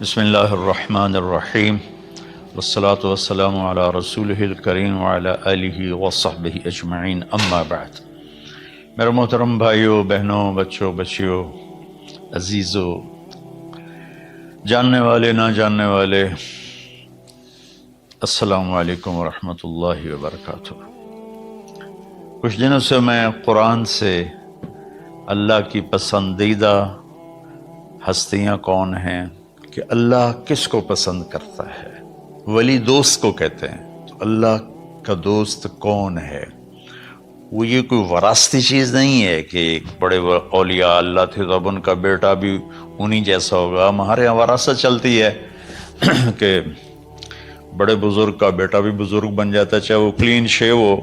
بسم اللہ الرحمن الرحیم والصلاة والسلام علی رسولہ الکریم وعلی آلہ وصحبہ اجمعین، اما بعد۔ میرے محترم بھائیوں، بہنوں، بچوں، بچیوں، عزیزوں، جاننے والے، نہ جاننے والے، السلام علیکم ورحمۃ اللہ وبرکاتہ۔ کچھ دنوں سے میں قرآن سے اللہ کی پسندیدہ ہستیاں کون ہیں، کہ اللہ کس کو پسند کرتا ہے، ولی دوست کو کہتے ہیں۔ تو اللہ کا دوست کون ہے؟ وہ یہ کوئی وراثتی چیز نہیں ہے کہ ایک بڑے اولیاء اللہ تھے تو اب ان کا بیٹا بھی انہی جیسا ہوگا۔ ہمارے یہاں وراثت چلتی ہے کہ بڑے بزرگ کا بیٹا بھی بزرگ بن جاتا ہے، چاہے وہ کلین شیو ہو،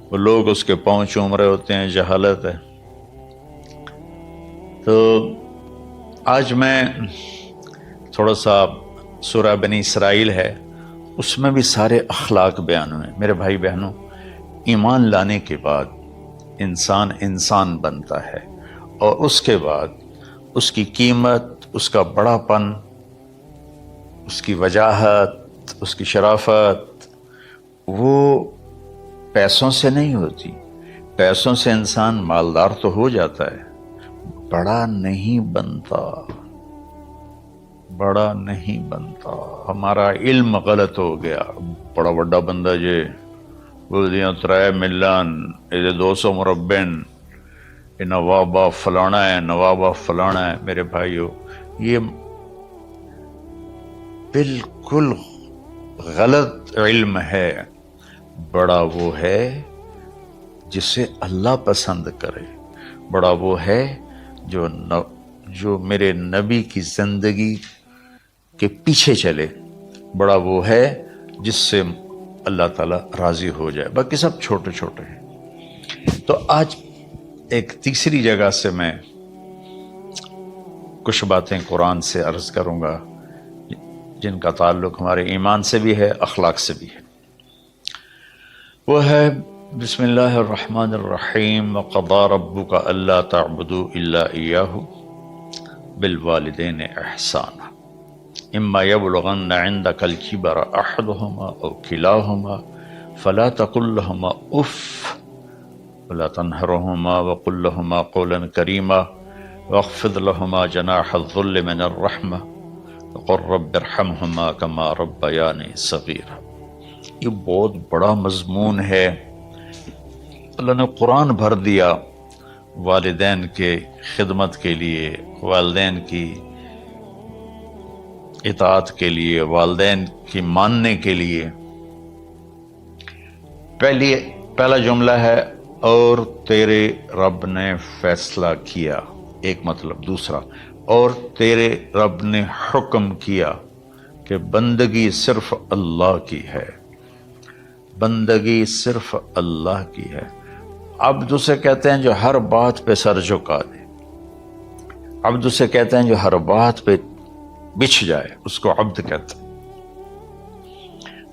وہ لوگ اس کے پاؤں چوم رہے ہوتے ہیں، جہالت ہے۔ تو آج میں تھوڑا سا سورہ بنی اسرائیل ہے، اس میں بھی سارے اخلاق بیان ہوئے۔ میرے بھائی بہنوں، ایمان لانے کے بعد انسان بنتا ہے، اور اس کے بعد اس کی قیمت، اس کا بڑا پن، اس کی وجاہت، اس کی شرافت، وہ پیسوں سے نہیں ہوتی۔ پیسوں سے انسان مالدار تو ہو جاتا ہے، بڑا نہیں بنتا، بڑا نہیں بنتا۔ ہمارا علم غلط ہو گیا۔ بڑا بڑا بندہ جے بول دیا 3 ملین، یہ 200 مربع، یہ نوابہ فلانا ہے، نوابہ فلانا ہے۔ میرے بھائیو، یہ بالکل غلط علم ہے۔ بڑا وہ ہے جسے اللہ پسند کرے، بڑا وہ ہے جو میرے نبی کی زندگی کے پیچھے چلے، بڑا وہ ہے جس سے اللہ تعالیٰ راضی ہو جائے۔ باقی سب چھوٹے چھوٹے ہیں۔ تو آج ایک تیسری جگہ سے میں کچھ باتیں قرآن سے عرض کروں گا، جن کا تعلق ہمارے ایمان سے بھی ہے، اخلاق سے بھی ہے۔ وہ ہے بسم اللہ الرحمن الرحیم، وَقَضَىٰ رَبُّكَ أَلَّا تَعْبُدُوا إِلَّا إِيَّاهُ بِالْوَالِدَيْنِ إِحْسَانًا إِمَّا يَبْلُغَنَّ عِندَكَ الْكِبَرَ أَحَدُهُمَا أَوْ كِلَاهُمَا فَلَا تَقُل لَّهُمَا أُفٍّ وَلَا تَنْهَرْهُمَا وَقُل لَّهُمَا قَوْلًا كَرِيمًا وَاخْفِضْ لَهُمَا جَنَاحَ الذُّلِّ مِنَ الرَّحْمَةِ وَقُل رَّبِّ ارْحَمْهُمَا كَمَا رَبَّيَانِي صَغِيرًا۔ یہ بہت بڑا مضمون ہے۔ اللہ نے قرآن بھر دیا والدین کے خدمت کے لیے، والدین کی اطاعت کے لیے، والدین کی ماننے کے لیے۔ پہلا جملہ ہے اور تیرے رب نے فیصلہ کیا، ایک مطلب۔ دوسرا، اور تیرے رب نے حکم کیا کہ بندگی صرف اللہ کی ہے، بندگی صرف اللہ کی ہے۔ عبد اسے کہتے ہیں جو ہر بات پہ سر جھکا دے، عبد اسے کہتے ہیں جو ہر بات پہ بچھ جائے، اس کو عبد کہتے ہیں۔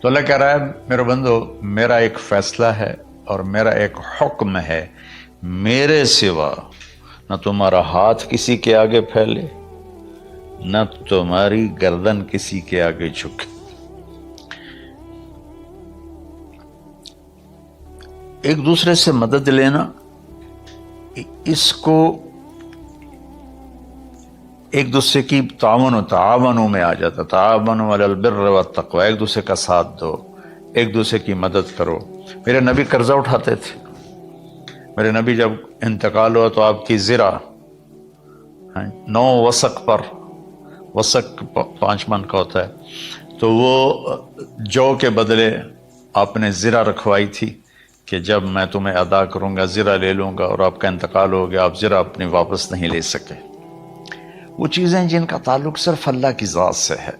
تو اللہ کہہ رہا ہے میرے بندو، میرا ایک فیصلہ ہے اور میرا ایک حکم ہے، میرے سوا نہ تمہارا ہاتھ کسی کے آگے پھیلے، نہ تمہاری گردن کسی کے آگے جھکے۔ ایک دوسرے سے مدد لینا، اس کو ایک دوسرے کی تعاونوں میں آ جاتا۔ تعاونوا علی البر والتقوی، ایک دوسرے کا ساتھ دو، ایک دوسرے کی مدد کرو۔ میرے نبی قرضہ اٹھاتے تھے۔ میرے نبی جب انتقال ہوا تو آپ کی زرہ 9 وسق پر، وسق 5 من کا ہوتا ہے، تو وہ جو کے بدلے آپ نے زرہ رکھوائی تھی کہ جب میں تمہیں ادا کروں گا زرہ لے لوں گا، اور آپ کا انتقال ہو گیا، آپ زرہ اپنی واپس نہیں لے سکے۔ وہ چیزیں جن کا تعلق صرف اللہ کی ذات سے ہے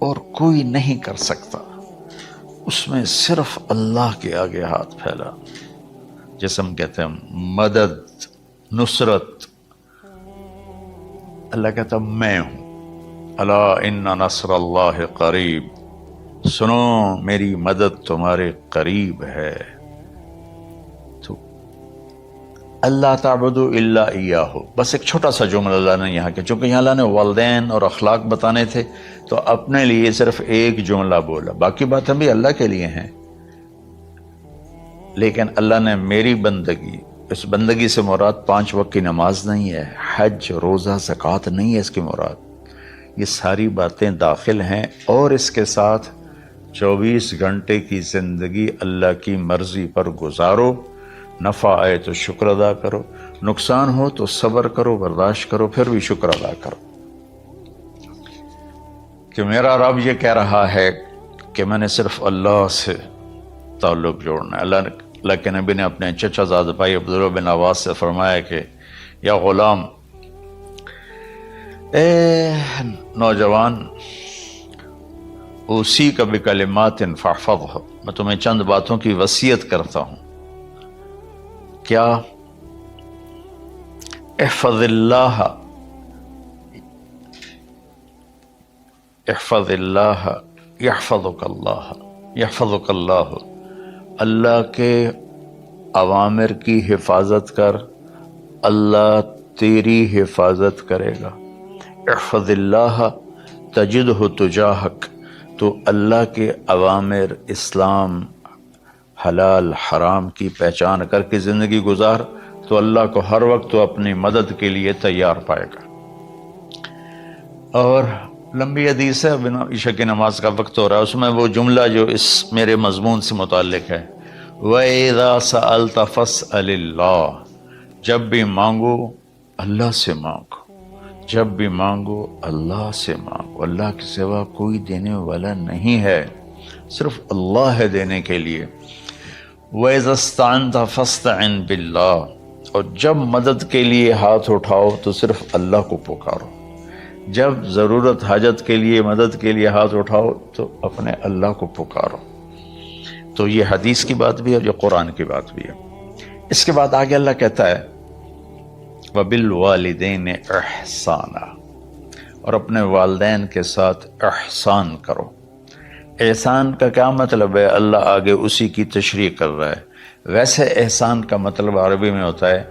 اور کوئی نہیں کر سکتا، اس میں صرف اللہ کے آگے ہاتھ پھیلا، جیسے ہم کہتے ہیں مدد، نصرت۔ اللہ کہتا میں ہوں، الا ان نصر اللہ قریب، سنو میری مدد تمہارے قریب ہے۔ تو اللہ تعبدوا الا ایاہ، بس ایک چھوٹا سا جملہ اللہ نے یہاں کے، چونکہ یہاں اللہ نے والدین اور اخلاق بتانے تھے تو اپنے لیے صرف ایک جملہ بولا، باقی باتیں بھی اللہ کے لیے ہیں، لیکن اللہ نے میری بندگی، اس بندگی سے مراد 5 وقت کی نماز نہیں ہے، حج، روزہ، زکوٰۃ نہیں ہے اس کی مراد، یہ ساری باتیں داخل ہیں، اور اس کے ساتھ 24 گھنٹے کی زندگی اللہ کی مرضی پر گزارو، نفع آئے تو شکر ادا کرو، نقصان ہو تو صبر کرو، برداشت کرو، پھر بھی شکر ادا کرو، کہ میرا رب یہ کہہ رہا ہے کہ میں نے صرف اللہ سے تعلق جوڑنا ہے۔ اللہ کے نبی نے اپنے چچا زاد بھائی عبداللہ بن عباس سے فرمایا کہ یا غلام، اے نوجوان، اوصیک بکلمات فاحفظها، میں تمہیں چند باتوں کی وصیت کرتا ہوں، کیا؟ احفظ اللہ، احفظ اللہ یحفظک اللہ، یحفظک اللہ، اللہ کے اوامر کی حفاظت کر، اللہ تیری حفاظت کرے گا۔ احفظ اللہ تجدہ تجاہک، تو اللہ کے اوامر، اسلام، حلال حرام کی پہچان کر کے زندگی گزار تو اللہ کو ہر وقت تو اپنی مدد کے لیے تیار پائے گا۔ اور لمبی حدیث ہے، بنا عشاء کی نماز کا وقت ہو رہا ہے، اس میں وہ جملہ جو اس میرے مضمون سے متعلق ہے، وَإِذَا سَأَلْتَ فَاسْأَلِ اللَّهِ، جب بھی مانگو اللہ سے مانگو، جب بھی مانگو اللہ سے مانگو، اللہ کے سوا کوئی دینے والا نہیں ہے، صرف اللہ ہے دینے کے لیے۔ وَإِذَا اسْتَعَنْتَ فَاسْتَعِنْ بِاللَّهِ، اور جب مدد کے لیے ہاتھ اٹھاؤ تو صرف اللہ کو پکارو، جب ضرورت حاجت کے لیے، مدد کے لیے ہاتھ اٹھاؤ تو اپنے اللہ کو پکارو۔ تو یہ حدیث کی بات بھی ہے اور یہ قرآن کی بات بھی ہے۔ اس کے بعد آگے اللہ کہتا ہے وَبِالْوَالِدَيْنِ إِحْسَانًا، اور اپنے والدین کے ساتھ احسان کرو۔ احسان کا کیا مطلب ہے؟ اللہ آگے اسی کی تشریح کر رہا ہے۔ ویسے احسان کا مطلب عربی میں ہوتا ہے،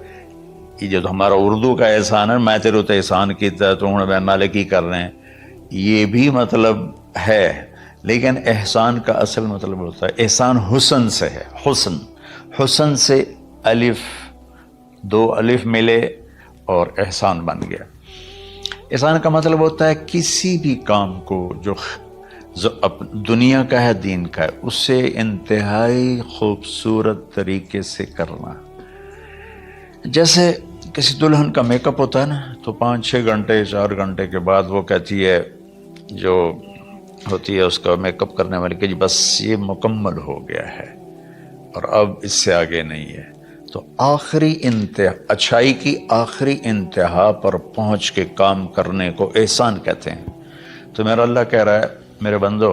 یہ جو ہمارا اردو کا احسان ہے، میں تیرے تے احسان کیتا ہے تو ہوں میں نالے کی کر رہے ہیں، یہ بھی مطلب ہے، لیکن احسان کا اصل مطلب ہوتا ہے، احسان حسن سے ہے، حسن، حسن سے الف، 2 الف ملے اور احسان بن گیا۔ احسان کا مطلب ہوتا ہے کسی بھی کام کو جو دنیا کا ہے، دین کا ہے، اسے انتہائی خوبصورت طریقے سے کرنا۔ جیسے کسی دلہن کا میک اپ ہوتا ہے نا، تو 5-6 گھنٹے 4 گھنٹے کے بعد وہ کہتی ہے، جو ہوتی ہے اس کا میک اپ کرنے والی، کہ جی بس یہ مکمل ہو گیا ہے اور اب اس سے آگے نہیں ہے۔ تو آخری انتہا، اچھائی کی آخری انتہا پر پہنچ کے کام کرنے کو احسان کہتے ہیں۔ تو میرا اللہ کہہ رہا ہے میرے بندو،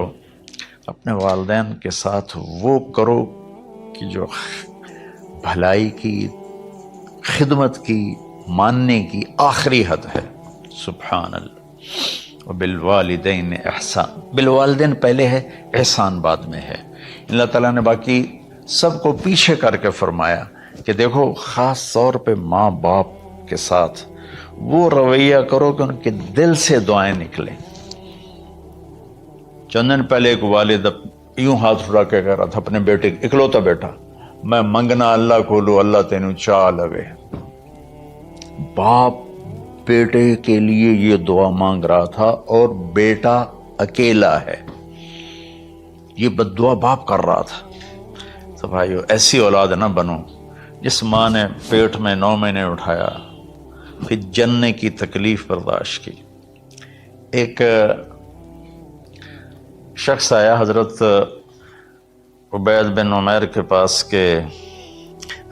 اپنے والدین کے ساتھ وہ کرو کہ جو بھلائی کی، خدمت کی، ماننے کی آخری حد ہے۔ سبحان اللہ۔ وبالوالدین احسان، بالوالدین پہلے ہے، احسان بعد میں ہے۔ اللہ تعالیٰ نے باقی سب کو پیچھے کر کے فرمایا کہ دیکھو خاص طور پہ ماں باپ کے ساتھ وہ رویہ کرو کہ ان کے دل سے دعائیں نکلیں۔ چند دن پہلے ایک والد یوں ہاتھ اٹھا کے کہہ رہا تھا اپنے بیٹے، اکلوتا بیٹا، میں منگنا اللہ کو لو، اللہ تینوں چاہ لگے۔ باپ بیٹے کے لیے یہ دعا مانگ رہا تھا اور بیٹا اکیلا ہے، یہ بد دعا باپ کر رہا تھا۔ تو بھائیو، ایسی اولاد نہ بنو جس ماں نے پیٹ میں 9 مہینے اٹھایا، پھر جننے کی تکلیف برداشت کی۔ ایک شخص آیا حضرت عبید بن عمیر کے پاس کہ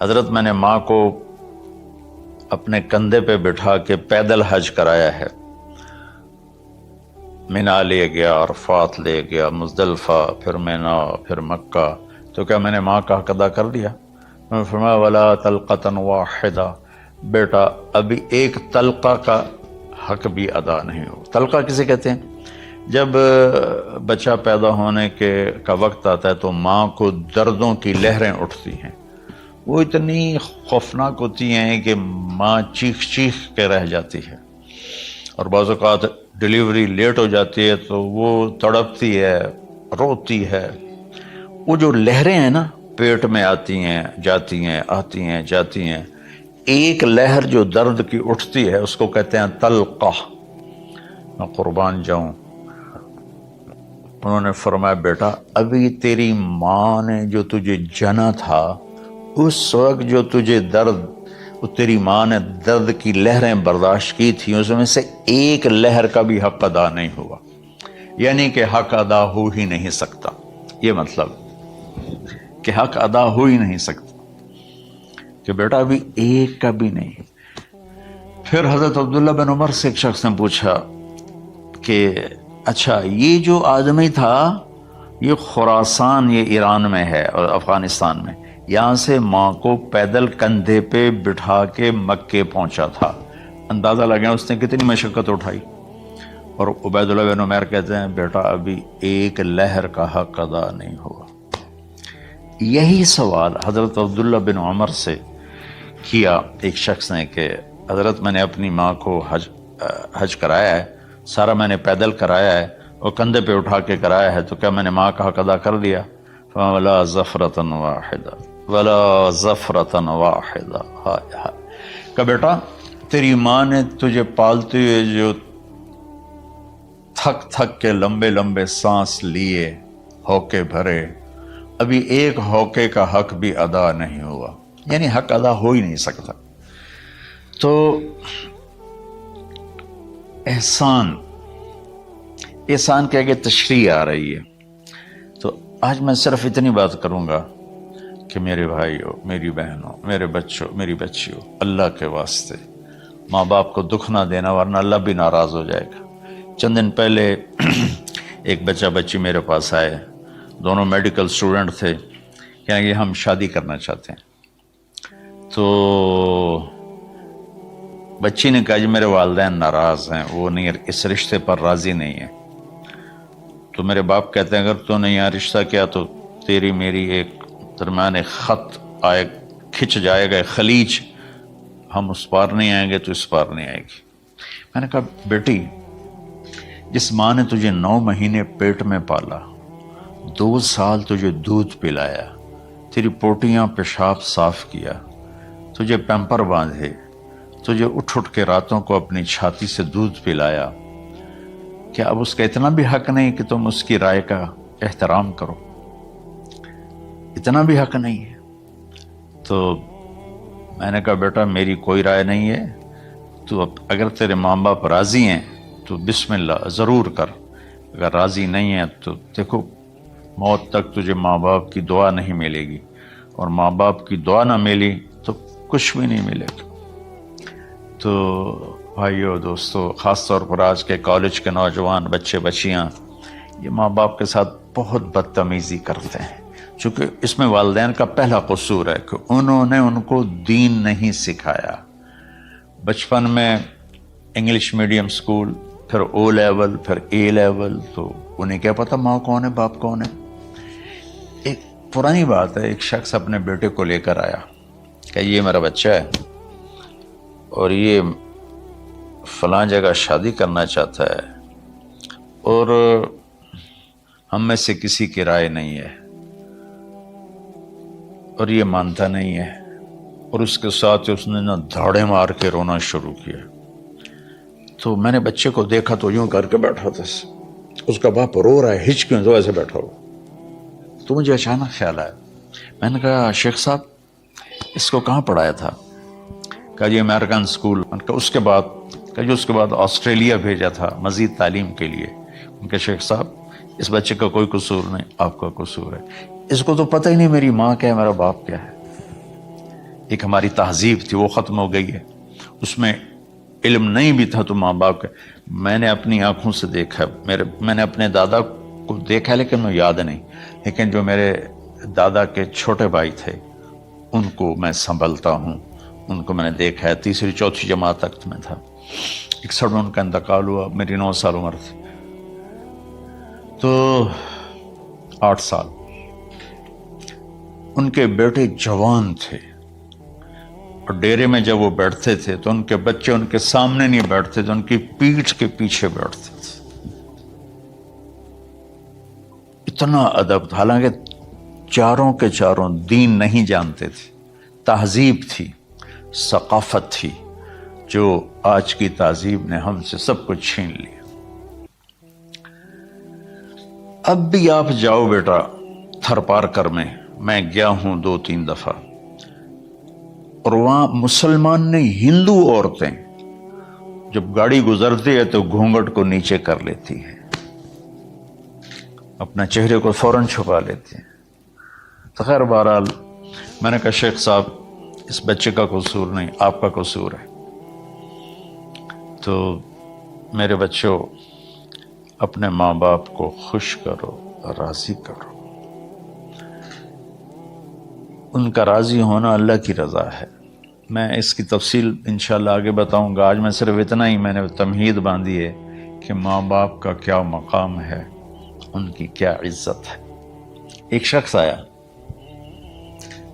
حضرت میں نے ماں کو اپنے کندھے پہ بٹھا کے پیدل حج کرایا ہے، مینا لے گیا، عرفات لے گیا، مزدلفہ، پھر مینا، پھر مکہ، تو کیا میں نے ماں کا حق ادا کر دیا؟ میں نے فرمایا ولا تلقۃ واحدہ، بیٹا ابھی ایک تلقہ کا حق بھی ادا نہیں ہو۔ تلقہ کسے کہتے ہیں؟ جب بچہ پیدا ہونے کا وقت آتا ہے تو ماں کو دردوں کی لہریں اٹھتی ہیں، وہ اتنی خوفناک ہوتی ہیں کہ ماں چیخ چیخ کے رہ جاتی ہے، اور بعض اوقات ڈیلیوری لیٹ ہو جاتی ہے تو وہ تڑپتی ہے، روتی ہے۔ وہ جو لہریں ہیں نا پیٹ میں آتی ہیں جاتی ہیں، آتی ہیں جاتی ہیں، ایک لہر جو درد کی اٹھتی ہے اس کو کہتے ہیں طلقہ۔ میں قربان جاؤں، انہوں نے فرمایا بیٹا ابھی تیری ماں نے جو تجھے جنا تھا اس وقت جو تجھے درد، وہ تیری ماں نے درد کی لہریں برداشت کی تھی، اس میں سے ایک لہر کا بھی حق ادا نہیں ہوا، یعنی کہ حق ادا ہو ہی نہیں سکتا۔ یہ مطلب کہ حق ادا ہو ہی نہیں سکتا کہ بیٹا ابھی ایک کا بھی نہیں۔ پھر حضرت عبداللہ بن عمر سے ایک شخص نے پوچھا کہ اچھا یہ جو آدمی تھا یہ خراسان، یہ ایران میں ہے اور افغانستان میں، یہاں سے ماں کو پیدل کندھے پہ بٹھا کے مکے پہنچا تھا، اندازہ لگا اس نے کتنی مشقت اٹھائی۔ اور عبید اللہ بن عمیر کہتے ہیں بیٹا ابھی ایک لہر کا حق ادا نہیں ہوا۔ یہی سوال حضرت عبداللہ بن عمر سے کیا ایک شخص نے کہ حضرت میں نے اپنی ماں کو حج کرایا ہے، سارا میں نے پیدل کرایا ہے اور کندھے پہ اٹھا کے کرایا ہے، تو کیا میں نے ماں کا حق ادا کر دیا؟ وَلَا زَفْرَةً وَاحِدَةً وَلَا زَفْرَةً وَاحِدَةً۔ ہائے ہائے، کہ بیٹا تیری ماں نے تجھے پالتے ہوئے جو تھک تھک کے لمبے لمبے سانس لیے، ہوکے بھرے، ابھی ایک ہوکے کا حق بھی ادا نہیں ہوا، یعنی حق ادا ہو ہی نہیں سکتا۔ تو احسان کے آگے تشریح آ رہی ہے۔ تو آج میں صرف اتنی بات کروں گا کہ میرے بھائیوں، میری بہنوں، میرے بچوں، میری بچیوں، اللہ کے واسطے ماں باپ کو دکھ نہ دینا ورنہ اللہ بھی ناراض ہو جائے گا۔ چند دن پہلے ایک بچہ بچی میرے پاس آئے، دونوں میڈیکل اسٹوڈنٹ تھے، کہنے کہ ہم شادی کرنا چاہتے ہیں۔ تو بچی نے کہا جی میرے والدین ناراض ہیں، وہ نہیں، اس رشتے پر راضی نہیں ہیں۔ تو میرے باپ کہتے ہیں اگر تو نے یہاں رشتہ کیا تو تیری میری ایک درمیان ایک خط آئے، کھچ جائے گا، خلیج، ہم اس پار نہیں آئیں گے تو اس پار نہیں آئے گی۔ میں نے کہا بیٹی جس ماں نے تجھے 9 مہینے پیٹ میں پالا، 2 سال تجھے دودھ پلایا، تیری پوٹیاں پیشاب صاف کیا، تجھے پیمپر باندھے، تجھے اٹھ اٹھ کے راتوں کو اپنی چھاتی سے دودھ پلایا، کیا اب اس کا اتنا بھی حق نہیں کہ تم اس کی رائے کا احترام کرو؟ اتنا بھی حق نہیں ہے؟ تو میں نے کہا بیٹا میری کوئی رائے نہیں ہے، تو اگر تیرے ماں باپ راضی ہیں تو بسم اللہ ضرور کر، اگر راضی نہیں ہیں تو دیکھو موت تک تجھے ماں باپ کی دعا نہیں ملے گی، اور ماں باپ کی دعا نہ ملی تو کچھ بھی نہیں ملے گا۔ تو بھائیو دوستو، خاص طور پر آج کے کالج کے نوجوان بچے بچیاں یہ ماں باپ کے ساتھ بہت بدتمیزی کرتے ہیں، چونکہ اس میں والدین کا پہلا قصور ہے کہ انہوں نے ان کو دین نہیں سکھایا۔ بچپن میں انگلش میڈیم سکول، پھر او لیول، پھر اے لیول، تو انہیں کیا پتہ ماں کون ہے باپ کون ہے۔ ایک پرانی بات ہے، ایک شخص اپنے بیٹے کو لے کر آیا کہ یہ میرا بچہ ہے اور یہ فلاں جگہ شادی کرنا چاہتا ہے اور ہم میں سے کسی کی رائے نہیں ہے اور یہ مانتا نہیں ہے، اور اس کے ساتھ اس نے نا دھاڑے مار کے رونا شروع کیا۔ تو میں نے بچے کو دیکھا تو یوں کر کے بیٹھا تھا، اس کا باپ رو رہا ہے، ہچ کیوں تو ایسے بیٹھا ہوا۔ تو مجھے اچانک خیال آیا، میں نے کہا شیخ صاحب اس کو کہاں پڑھایا تھا؟ کہا جی امریکن اسکول۔ اس کے بعد آسٹریلیا بھیجا تھا مزید تعلیم کے لیے۔ ان کے شیخ صاحب اس بچے کا کوئی قصور نہیں، آپ کا قصور ہے، اس کو تو پتہ ہی نہیں میری ماں کیا ہے میرا باپ کیا ہے۔ ایک ہماری تہذیب تھی وہ ختم ہو گئی ہے، اس میں علم نہیں بھی تھا تو ماں باپ کا۔ میں نے اپنی آنکھوں سے دیکھا، میں نے اپنے دادا کو دیکھا لیکن میں یاد نہیں، لیکن جو میرے دادا کے چھوٹے بھائی تھے ان کو میں سنبھلتا ہوں، ان کو میں نے دیکھا ہے، 3ری 4تھی جماعت تک میں تھا، 61 میں ان کا انتقال ہوا، میری 9 سال عمر تھی، تو 8 سال۔ ان کے بیٹے جوان تھے، اور ڈیرے میں جب وہ بیٹھتے تھے تو ان کے بچے ان کے سامنے نہیں بیٹھتے تھے، ان کی پیٹھ کے پیچھے بیٹھتے تھے. اتنا ادب تھا، حالانکہ چاروں کے چاروں دین نہیں جانتے تھے. تہذیب تھی، ثقافت تھی، جو آج کی تہذیب نے ہم سے سب کچھ چھین لیا. اب بھی آپ جاؤ بیٹا تھر پارکر میں گیا ہوں 2-3 دفعہ، اور وہاں مسلمان نہیں، ہندو عورتیں جب گاڑی گزرتی ہے تو گھونگھٹ کو نیچے کر لیتی ہے، اپنا چہرے کو فوراً چھپا لیتے ہیں. تو خیر بہرحال میں نے کہا شیخ صاحب اس بچے کا قصور نہیں، آپ کا قصور ہے. تو میرے بچوں، اپنے ماں باپ کو خوش کرو، راضی کرو. ان کا راضی ہونا اللہ کی رضا ہے. میں اس کی تفصیل انشاءاللہ آگے بتاؤں گا. آج میں صرف اتنا ہی میں نے تمہید باندھی ہے کہ ماں باپ کا کیا مقام ہے، ان کی کیا عزت ہے. ایک شخص آیا،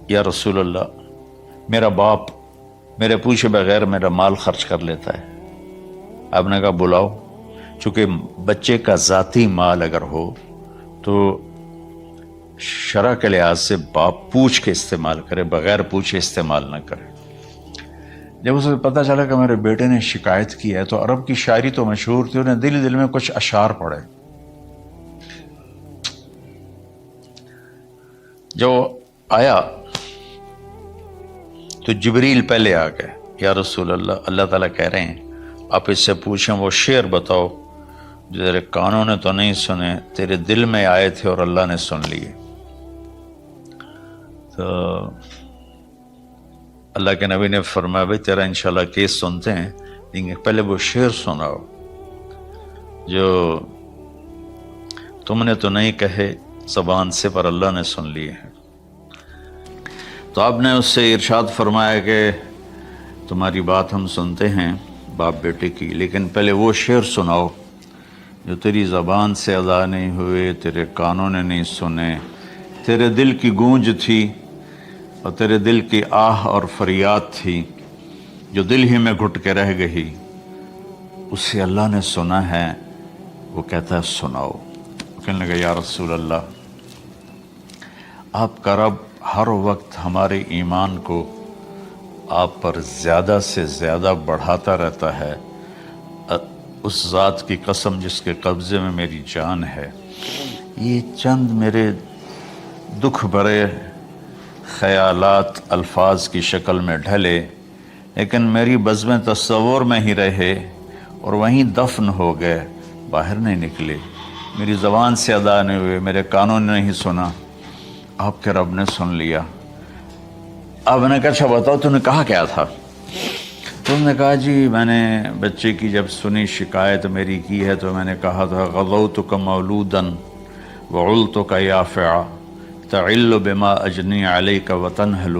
یا رسول اللہ میرا باپ میرے پوچھے بغیر میرا مال خرچ کر لیتا ہے. آپ نے کہا بلاؤ. چونکہ بچے کا ذاتی مال اگر ہو تو شرع کے لحاظ سے باپ پوچھ کے استعمال کرے، بغیر پوچھے استعمال نہ کرے. جب اسے پتہ چلا کہ میرے بیٹے نے شکایت کی ہے، تو عرب کی شاعری تو مشہور تھی، انہیں دل دل میں کچھ اشعار پڑھے. جو آیا تو جبریل پہلے آ گئے. یا رسول اللہ، اللہ تعالیٰ کہہ رہے ہیں آپ اس سے پوچھیں وہ شعر بتاؤ جو تیرے کانوں نے تو نہیں سنے، تیرے دل میں آئے تھے اور اللہ نے سن لیے. تو اللہ کے نبی نے فرمایا بھائی تیرا انشاءاللہ کیس سنتے ہیں، لیکن پہلے وہ شعر سناؤ جو تم نے تو نہیں کہے زبان سے پر اللہ نے سن لیے ہیں. تو آپ نے اس سے ارشاد فرمایا کہ تمہاری بات ہم سنتے ہیں باپ بیٹے کی، لیکن پہلے وہ شعر سناؤ جو تیری زبان سے ادا نہیں ہوئے، تیرے کانوں نے نہیں سنے، تیرے دل کی گونج تھی اور تیرے دل کی آہ اور فریاد تھی جو دل ہی میں گھٹ کے رہ گئی، اسے اللہ نے سنا ہے. وہ کہتا ہے سناؤ. کہنے لگا یا رسول اللہ آپ کا رب ہر وقت ہمارے ایمان کو آپ پر زیادہ سے زیادہ بڑھاتا رہتا ہے، اس ذات کی قسم جس کے قبضے میں میری جان ہے. یہ چند میرے دکھ بھرے خیالات الفاظ کی شکل میں ڈھلے، لیکن میری بزم تصور میں ہی رہے اور وہیں دفن ہو گئے، باہر نہیں نکلے. میری زبان سے ادا نہیں ہوئے، میرے کانوں نے نہیں سنا، آپ کے رب نے سن لیا. اب میں نے کہا اچھا بتاؤ تم نے کہا کیا تھا؟ تم نے کہا جی میں نے بچے کی جب سنی شکایت میری کی ہے تو میں نے کہا تھا غضوتک مولودا وعلتک یافعا تعل بما اجنی علیک وتنہل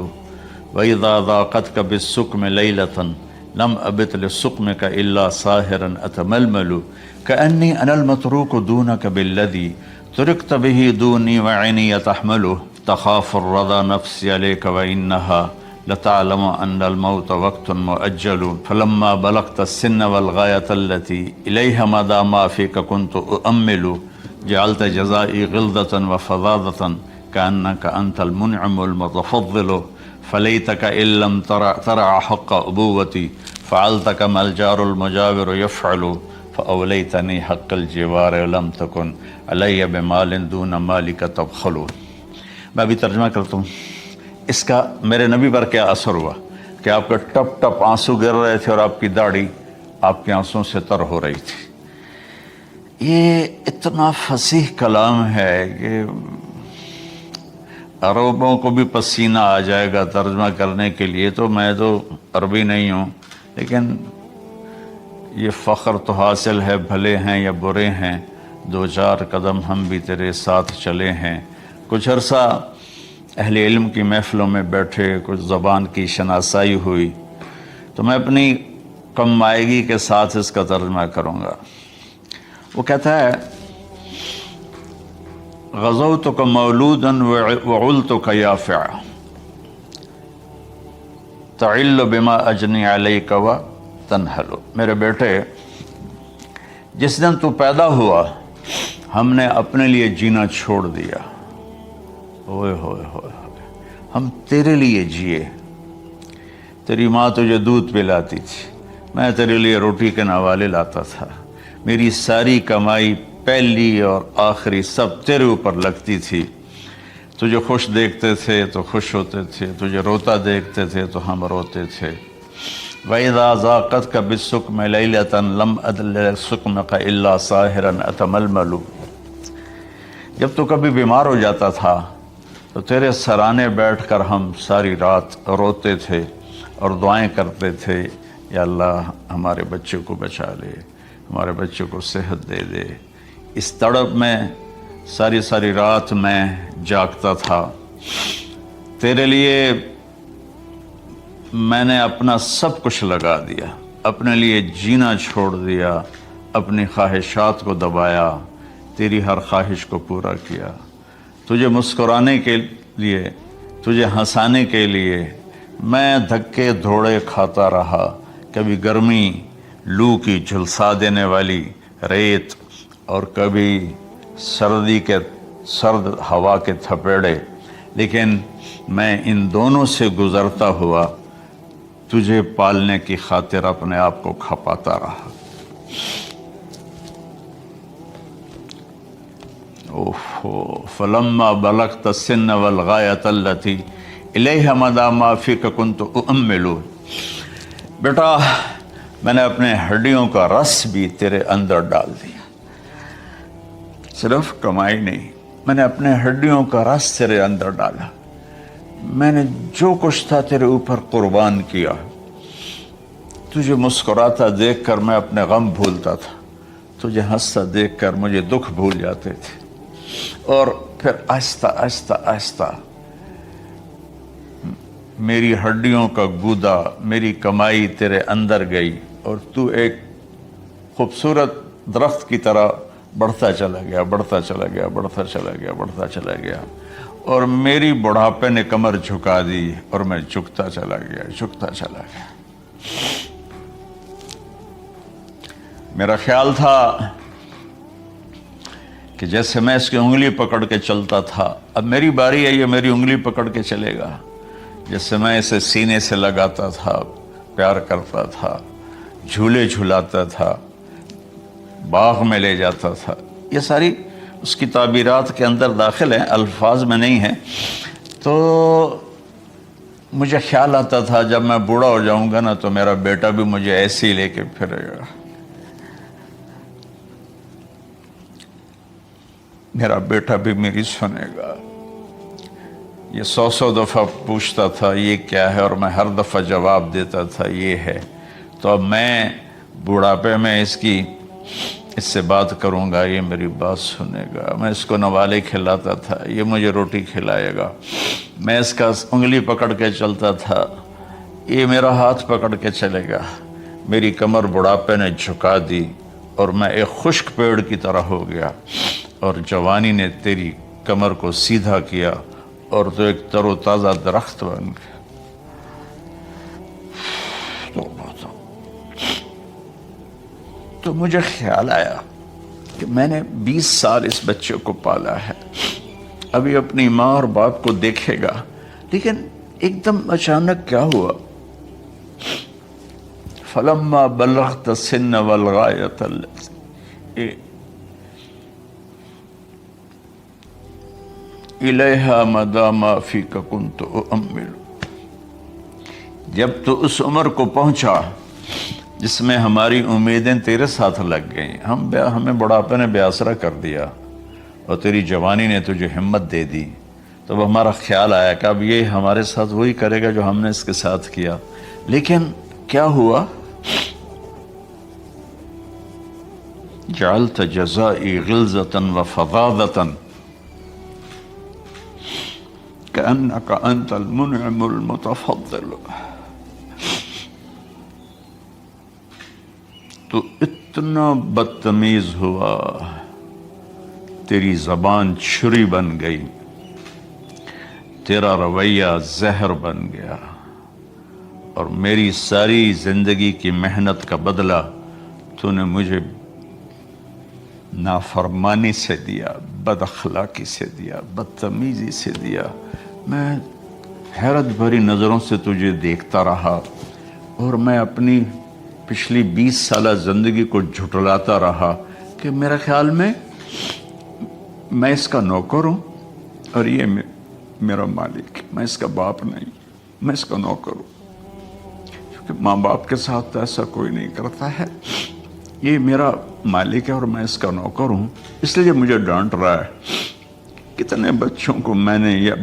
واذا ضاقتک بالسقم لیلۃ لم ابت لسقمک الا ساہرا اتململ کأنی انا المتروک دونک بالذی ترکت به دونی وعینی تحمل تخاف الرضا نفسی علیک وإنها لتعلم أن الموت وقت مؤجل فلما بلغت السن والغاية التي إليها مدى ما فيك كنت أؤمل جعلت جزائي غلظة وفظاظة كأنك أنت المنعم المتفضل فليتك إن لم ترع حق أبوتي فعلت كما الجار المجاور يفعل فأوليتني حق الجوار ولم تكن علي بمال دون مالك تبخل. میں ابھی ترجمہ کرتا ہوں. اس کا میرے نبی پر کیا اثر ہوا کہ آپ کے ٹپ ٹپ آنسو گر رہے تھے اور آپ کی داڑھی آپ کے آنسوں سے تر ہو رہی تھی. یہ اتنا فصیح کلام ہے کہ عربوں کو بھی پسینہ آ جائے گا ترجمہ کرنے کے لیے. تو میں تو عربی نہیں ہوں، لیکن یہ فخر تو حاصل ہے، بھلے ہیں یا برے ہیں 2-4 قدم ہم بھی تیرے ساتھ چلے ہیں. کچھ عرصہ اہل علم کی محفلوں میں بیٹھے، کچھ زبان کی شناسائی ہوئی، تو میں اپنی کم مائگی کے ساتھ اس کا ترجمہ کروں گا. وہ کہتا ہے غزوتک مولودا وعلتک یافعا، تعل بما اجنی علیک و تنحل، میرے بیٹے جس دن تو پیدا ہوا ہم نے اپنے لیے جینا چھوڑ دیا، ہوئے ہوئے ہوئے ہم تیرے لیے جیے۔ تیری ماں تجھے دودھ پلاتی تھی، میں تیرے لیے روٹی کے نوالے لاتا تھا، میری ساری کمائی پہلی اور آخری سب تیرے اوپر لگتی تھی، تجھے خوش دیکھتے تھے تو خوش ہوتے تھے، تجھے روتا دیکھتے تھے تو ہم روتے تھے۔ وَإِذَا ذَاقَتْكَ بِالسُّقْمِ لَيْلَةً لَمْ أَدْلِ سُقْمَكَ إِلَّا سَاهِرًا أَتَمَلْمَلُ، جب تو کبھی بیمار ہو جاتا تھا تو تیرے سرانے بیٹھ کر ہم ساری رات روتے تھے اور دعائیں کرتے تھے، یا اللہ ہمارے بچے کو بچا لے، ہمارے بچے کو صحت دے دے۔ اس تڑپ میں ساری ساری رات میں جاگتا تھا، تیرے لیے میں نے اپنا سب کچھ لگا دیا، اپنے لیے جینا چھوڑ دیا، اپنی خواہشات کو دبایا، تیری ہر خواہش کو پورا کیا، تجھے مسکرانے کے لیے، تجھے ہنسانے کے لیے میں دھکے دھوڑے کھاتا رہا، کبھی گرمی لو کی جھلسا دینے والی ریت اور کبھی سردی کے سرد ہوا کے تھپیڑے، لیکن میں ان دونوں سے گزرتا ہوا تجھے پالنے کی خاطر اپنے آپ کو کھپاتا رہا۔ فلما بلغت السن والغایۃ التی الیہ مدی ما فیک کنت اؤمل، بیٹا میں نے اپنے ہڈیوں کا رس بھی تیرے اندر ڈال دیا، صرف کمائی نہیں، میں نے اپنے ہڈیوں کا رس تیرے اندر ڈالا، میں نے جو کچھ تھا تیرے اوپر قربان کیا۔ تجھے مسکراتا دیکھ کر میں اپنے غم بھولتا تھا، تجھے ہنستا دیکھ کر مجھے دکھ بھول جاتے تھے، اور پھر آہستہ آہستہ آہستہ میری ہڈیوں کا گودا، میری کمائی تیرے اندر گئی، اور تو ایک خوبصورت درخت کی طرح بڑھتا چلا گیا، بڑھتا چلا گیا، بڑھتا چلا گیا، بڑھتا چلا گیا، اور میری بڑھاپے نے کمر جھکا دی اور میں جھکتا چلا گیا، جھکتا چلا گیا۔ میرا خیال تھا کہ جیسے میں اس کی انگلی پکڑ کے چلتا تھا، اب میری باری ہے، یہ میری انگلی پکڑ کے چلے گا، جیسے میں اسے سینے سے لگاتا تھا، پیار کرتا تھا، جھولے جھلاتا تھا، باغ میں لے جاتا تھا، یہ ساری اس کی تعبیرات کے اندر داخل ہیں، الفاظ میں نہیں ہیں۔ تو مجھے خیال آتا تھا جب میں بوڑھا ہو جاؤں گا نا تو میرا بیٹا بھی مجھے ایسے ہی لے کے پھرے گا، میرا بیٹا بھی میری سنے گا۔ یہ 100 دفعہ پوچھتا تھا یہ کیا ہے، اور میں ہر دفعہ جواب دیتا تھا یہ ہے۔ تو اب میں بوڑھاپے میں اس سے بات کروں گا، یہ میری بات سنے گا، میں اس کو نوالے کھلاتا تھا، یہ مجھے روٹی کھلائے گا، میں اس کا انگلی پکڑ کے چلتا تھا، یہ میرا ہاتھ پکڑ کے چلے گا۔ میری کمر بڑھاپے نے جھکا دی اور میں ایک خشک پیڑ کی طرح ہو گیا، اور جوانی نے تیری کمر کو سیدھا کیا اور تو ایک تر و تازہ درخت بن گیا۔ تو مجھے خیال آیا کہ میں نے 20 سال اس بچے کو پالا ہے، ابھی اپنی ماں اور باپ کو دیکھے گا، لیکن ایک دم اچانک کیا ہوا، فلما بلغت السن والغایۃ التی الیہا مدی ما فیک کنت اؤمل، جب تو اس عمر کو پہنچا جس میں ہماری امیدیں تیرے ساتھ لگ گئیں، ہمیں بڑھاپے نے بے آسرا کر دیا اور تیری جوانی نے تجھے ہمت دے دی، تو ہمارا خیال آیا کہ اب یہ ہمارے ساتھ وہی کرے گا جو ہم نے اس کے ساتھ کیا۔ لیکن کیا ہوا، جعلت جزائی غلظۃ وفظاظۃ کأنک انت المنعم المتفضل، تو اتنا بدتمیز ہوا، تیری زبان چھری بن گئی، تیرا رویہ زہر بن گیا، اور میری ساری زندگی کی محنت کا بدلہ تو نے مجھے نافرمانی سے دیا، بد اخلاقی سے دیا، بدتمیزی سے دیا۔ میں حیرت بھری نظروں سے تجھے دیکھتا رہا اور میں اپنی پچھلی 20 سالہ زندگی کو جھٹلاتا رہا کہ میرے خیال میں اس کا نوکر ہوں اور یہ میرا مالک، میں اس کا باپ نہیں، میں اس کا نوکر ہوں، کیونکہ ماں باپ کے ساتھ تو ایسا کوئی نہیں کرتا ہے، یہ میرا مالک ہے اور میں اس کا نوکر ہوں، اس لیے مجھے ڈانٹ رہا ہے۔ کتنے بچوں کو میں نے یہ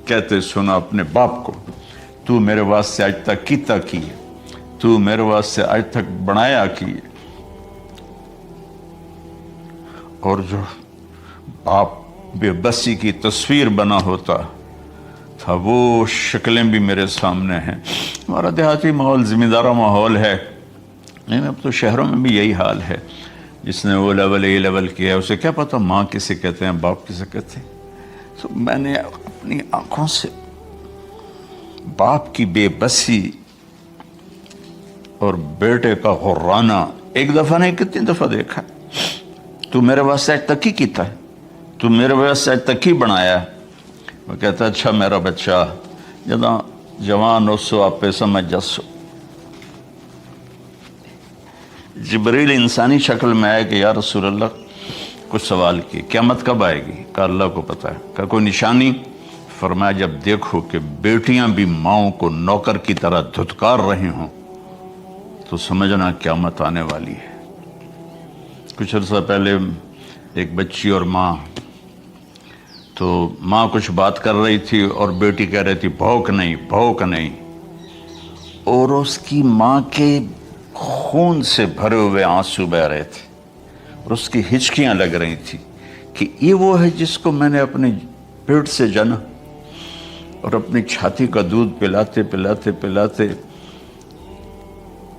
کہتے سنا اپنے باپ کو، تو میرے واسطے آج تک کیتا کی ہے، تو میرے واسطے آج تک بنایا کی ہے۔ اور جو باپ بے بسی کی تصویر بنا ہوتا تھا وہ شکلیں بھی میرے سامنے ہیں۔ ہمارا دیہاتی ماحول ذمہ دارہ ماحول ہے، نہیں اب تو شہروں میں بھی یہی حال ہے۔ جس نے وہ لیول اے لیول کیا ہے اسے کیا پتا ماں کسے کہتے ہیں، باپ کسے کہتے ہیں۔ تو میں نے اپنی آنکھوں سے باپ کی بے بسی اور بیٹے کا غرانہ ایک دفعہ نہیں کتنی دفعہ دیکھا۔ تو میرے واسطے آج تک ہی کیتا ہے، تو میرے واسطے آج تک ہی بنایا ہے۔ وہ کہتا اچھا میرا بچہ جداں جوان ہو سو آپ پہ سمجھ جسو۔ جبریل انسانی شکل میں آئے کہ یا رسول اللہ کچھ سوال کی، قیامت کب آئے گی؟ کہ اللہ کو پتہ ہے۔ کہ کوئی نشانی؟ فرمایا جب دیکھو کہ بیٹیاں بھی ماؤں کو نوکر کی طرح دھتکار رہی ہوں تو سمجھنا قیامت آنے والی ہے۔ کچھ عرصہ پہلے ایک بچی اور ماں، تو ماں کچھ بات کر رہی تھی اور بیٹی کہہ رہی تھی بھوک نہیں بھوک نہیں، اور اس کی ماں کے خون سے بھرے ہوئے آنسو بہ رہے تھے اور اس کی ہچکیاں لگ رہی تھی کہ یہ وہ ہے جس کو میں نے اپنے پیٹ سے جنا اور اپنی چھاتی کا دودھ پلاتے پلاتے پلاتے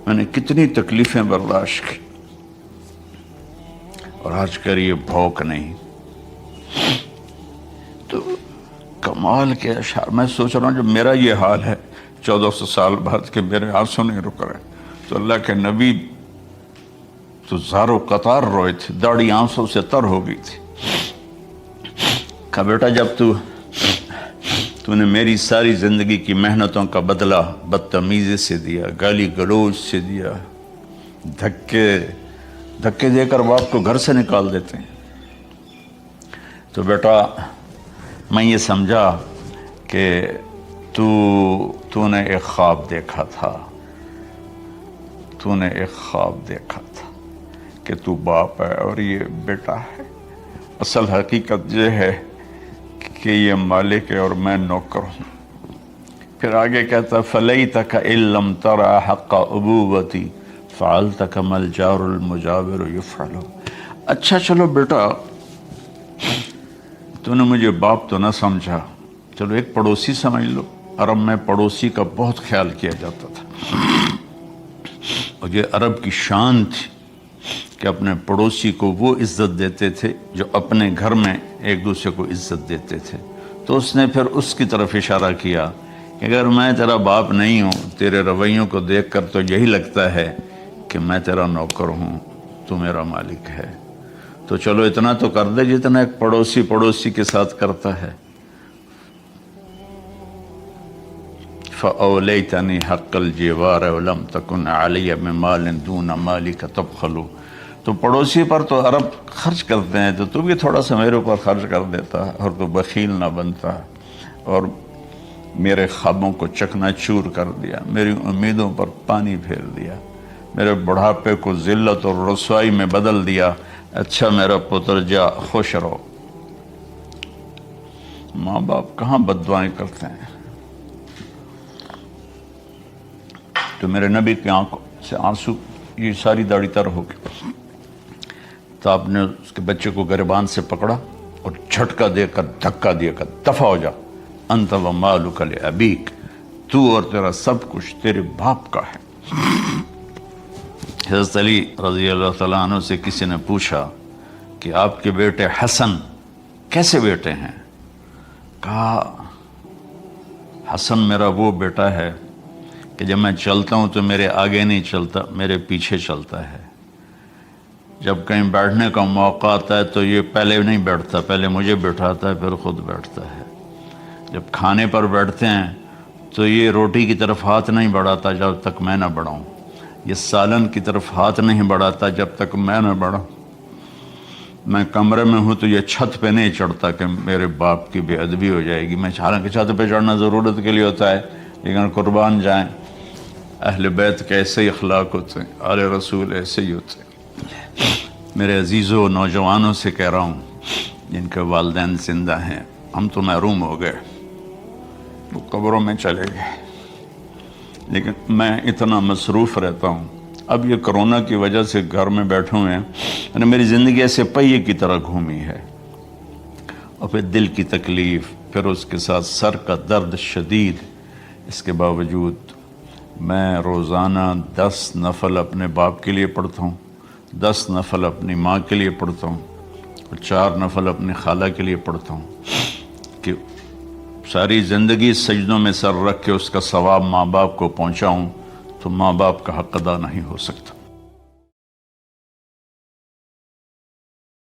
میں نے کتنی تکلیفیں برداشت کی، اور آج کر یہ بھوک نہیں۔ تو کمال کے اشعار میں سوچ رہا ہوں جب میرا یہ حال ہے 1400 سال بعد کہ میرے آنسو نہیں رک رہے، تو اللہ کے نبی تو زارو قطار روئے تھے، داڑھی آنسوں سے تر ہو گئی تھی۔ کہا بیٹا جب تو نے میری ساری زندگی کی محنتوں کا بدلہ بدتمیزی سے دیا، گالی گلوچ سے دیا، دھکے دے کر باپ کو گھر سے نکال دیتے ہیں، تو بیٹا میں یہ سمجھا کہ تو نے ایک خواب دیکھا تھا، تو نے ایک خواب دیکھا تھا کہ تو باپ ہے اور یہ بیٹا ہے۔ اصل حقیقت یہ ہے کہ یہ مالک ہے اور میں نوکر ہوں۔ پھر آگے کہتا فَلَيْتَكَ إِن لَمْ تَرَ حَقَّ أُبُوَّتِي فَعَلْتَ كَمَا الْجَارُ الْمُجَاوِرُ يُفْعَلُ۔ اچھا چلو بیٹا تو نے مجھے باپ تو نہ سمجھا، چلو ایک پڑوسی سمجھ لو۔ عرب میں پڑوسی کا بہت خیال کیا جاتا تھا، اور یہ عرب کی شان تھی کہ اپنے پڑوسی کو وہ عزت دیتے تھے جو اپنے گھر میں ایک دوسرے کو عزت دیتے تھے۔ تو اس نے پھر اس کی طرف اشارہ کیا کہ اگر میں تیرا باپ نہیں ہوں، تیرے رویوں کو دیکھ کر تو یہی لگتا ہے کہ میں تیرا نوکر ہوں، تو میرا مالک ہے، تو چلو اتنا تو کر دے جتنا ایک پڑوسی کے ساتھ کرتا ہے۔ فَأَوْلَيْتَنِي حَقَّ الْجِوَارِ وَلَمْ تَكُنْ عَلَيَّ بِمَالٍ دُونَ مَالِكَ تَبْخَلُ۔ تو پڑوسی پر تو عرب خرچ کرتے ہیں، تو بھی تھوڑا سا میرے اوپر خرچ کر دیتا اور تو بخیل نہ بنتا، اور میرے خوابوں کو چکنا چور کر دیا، میری امیدوں پر پانی پھیر دیا، میرے بڑھاپے کو ذلت اور رسوائی میں بدل دیا۔ اچھا میرا پتر جا خوش رہو۔ ماں باپ کہاں بد دعائیں کرتے ہیں۔ تو میرے نبی کی آنکھوں سے آنسو، یہ ساری داڑھی تر ہو گئی، تو آپ نے اس کے بچے کو گریبان سے پکڑا اور جھٹکا دے کر دھکا دے کر دفع ہو جا، انت و مالک لابیک، تو اور تیرا سب کچھ تیرے باپ کا ہے۔ حضرت علی رضی اللہ تعالیٰ عنہ سے کسی نے پوچھا کہ آپ کے بیٹے حسن کیسے بیٹے ہیں؟ کہا حسن میرا وہ بیٹا ہے کہ جب میں چلتا ہوں تو میرے آگے نہیں چلتا، میرے پیچھے چلتا ہے۔ جب کہیں بیٹھنے کا موقع آتا ہے تو یہ پہلے نہیں بیٹھتا، پہلے مجھے بٹھاتا ہے پھر خود بیٹھتا ہے۔ جب کھانے پر بیٹھتے ہیں تو یہ روٹی کی طرف ہاتھ نہیں بڑھاتا جب تک میں نہ بڑھاؤں، یہ سالن کی طرف ہاتھ نہیں بڑھاتا جب تک میں نہ بڑھاؤں۔ میں کمرے میں ہوں تو یہ چھت پہ نہیں چڑھتا کہ میرے باپ کی بے ادبی ہو جائے گی۔ میں حالانکہ چھت پہ چڑھنا ضرورت کے لیے ہوتا ہے، لیکن قربان جائیں اہل بیت کے ایسے ہی اخلاق ہوتے ہیں، آل رسول ایسے ہی ہوتے ہیں۔ میرے عزیزوں نوجوانوں سے کہہ رہا ہوں جن کے والدین زندہ ہیں، ہم تو محروم ہو گئے، وہ قبروں میں چلے گئے، لیکن میں اتنا مصروف رہتا ہوں۔ اب یہ کرونا کی وجہ سے گھر میں بیٹھے ہوئے ہیں، یعنی میری زندگی ایسے پہیے کی طرح گھومی ہے، اور پھر دل کی تکلیف، پھر اس کے ساتھ سر کا درد شدید۔ اس کے باوجود میں روزانہ 10 نفل اپنے باپ کے لیے پڑھتا ہوں، 10 نفل اپنی ماں کے لیے پڑھتا ہوں، اور 4 نفل اپنی خالہ کے لیے پڑھتا ہوں، کہ ساری زندگی سجدوں میں سر رکھ کے اس کا ثواب ماں باپ کو پہنچاؤں، تو ماں باپ کا حق ادا نہیں ہو سکتا۔